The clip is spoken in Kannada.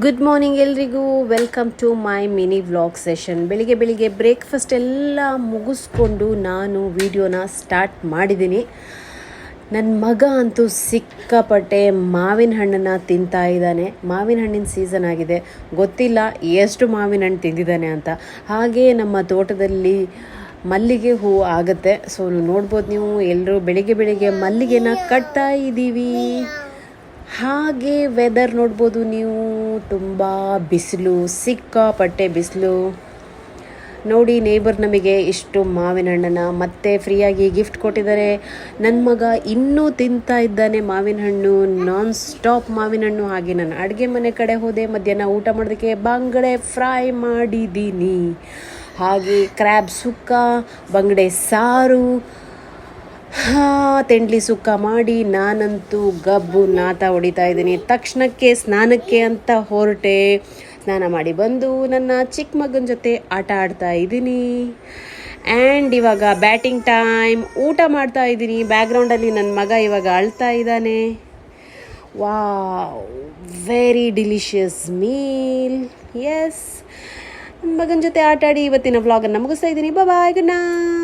ಗುಡ್ ಮಾರ್ನಿಂಗ್ ಎಲ್ರಿಗೂ. Welcome to my mini vlog session. ಬೆಳಿಗ್ಗೆ ಬ್ರೇಕ್ಫಾಸ್ಟ್ ಎಲ್ಲ ಮುಗಿಸ್ಕೊಂಡು ನಾನು ವಿಡಿಯೋನ ಸ್ಟಾರ್ಟ್ ಮಾಡಿದ್ದೀನಿ. ನನ್ನ ಮಗ ಅಂತೂ ಸಿಕ್ಕಾಪಟ್ಟೆ ಮಾವಿನ ಹಣ್ಣನ್ನು ತಿಂತಾ ಇದ್ದಾನೆ. ಮಾವಿನ ಹಣ್ಣಿನ ಸೀಸನ್ ಆಗಿದೆ, ಗೊತ್ತಿಲ್ಲ ಎಷ್ಟು ಮಾವಿನ ಹಣ್ಣು ತಿಂದಿದ್ದಾನೆ ಅಂತ. ಹಾಗೆ ನಮ್ಮ ತೋಟದಲ್ಲಿ ಮಲ್ಲಿಗೆ ಹೂವು ಆಗುತ್ತೆ. ಸೊ ನೋಡ್ಬೋದು ನೀವು, ಎಲ್ಲರೂ ಬೆಳಿಗ್ಗೆ ಮಲ್ಲಿಗೆನ ಕಟ್ತಾ ಇದ್ದೀವಿ. ಹಾಗೆ ವೆದರ್ ನೋಡ್ಬೋದು ನೀವು, ತುಂಬ ಬಿಸಿಲು, ಸಿಕ್ಕಾಪಟ್ಟೆ ಬಿಸಿಲು. ನೋಡಿ, ನೇಬರ್ ನಮಗೆ ಇಷ್ಟು ಮಾವಿನ ಹಣ್ಣನ್ನು ಮತ್ತೆ ಫ್ರೀಯಾಗಿ ಗಿಫ್ಟ್ ಕೊಟ್ಟಿದ್ದಾರೆ. ನನ್ನ ಮಗ ಇನ್ನೂ ತಿಂತಾ ಇದ್ದಾನೆ ಮಾವಿನ ಹಣ್ಣು, ನಾನ್ ಸ್ಟಾಪ್ ಮಾವಿನ ಹಣ್ಣು. ಹಾಗೆ ನಾನು ಅಡುಗೆ ಮನೆ ಕಡೆ ಹೋದೆ. ಮಧ್ಯಾಹ್ನ ಊಟ ಮಾಡೋದಕ್ಕೆ ಬಂಗಡೆ ಫ್ರೈ ಮಾಡಿದ್ದೀನಿ. ಹಾಗೆ ಕ್ರ್ಯಾಬ್ ಸುಕ್ಕ, ಬಂಗಡೆ ಸಾರು, ತೆಂಡ್ಲಿ ಸುಕ್ಕ ಮಾಡಿ ನಾನಂತೂ ಗಬ್ಬು ನಾತ ಹೊಡಿತಾ ಇದ್ದೀನಿ. ತಕ್ಷಣಕ್ಕೆ ಸ್ನಾನಕ್ಕೆ ಅಂತ ಹೊರಟೆ. ಸ್ನಾನ ಮಾಡಿ ಬಂದು ನನ್ನ ಚಿಕ್ಕ ಮಗನ ಜೊತೆ ಆಟ ಆಡ್ತಾ ಇದ್ದೀನಿ. ಆ್ಯಂಡ್ ಇವಾಗ ಬ್ಯಾಟಿಂಗ್ ಟೈಮ್. ಊಟ ಮಾಡ್ತಾ ಇದ್ದೀನಿ. ಬ್ಯಾಕ್ಗ್ರೌಂಡಲ್ಲಿ ನನ್ನ ಮಗ ಇವಾಗ ಅಳ್ತಾ ಇದ್ದಾನೆ. Wow, very delicious meal. Yes, ನನ್ನ ಮಗನ ಜೊತೆ ಆಟ ಆಡಿ ಇವತ್ತಿನ ವ್ಲಾಗನ್ನು ಮುಗಿಸ್ತಾ ಇದ್ದೀನಿ. Bye, good night.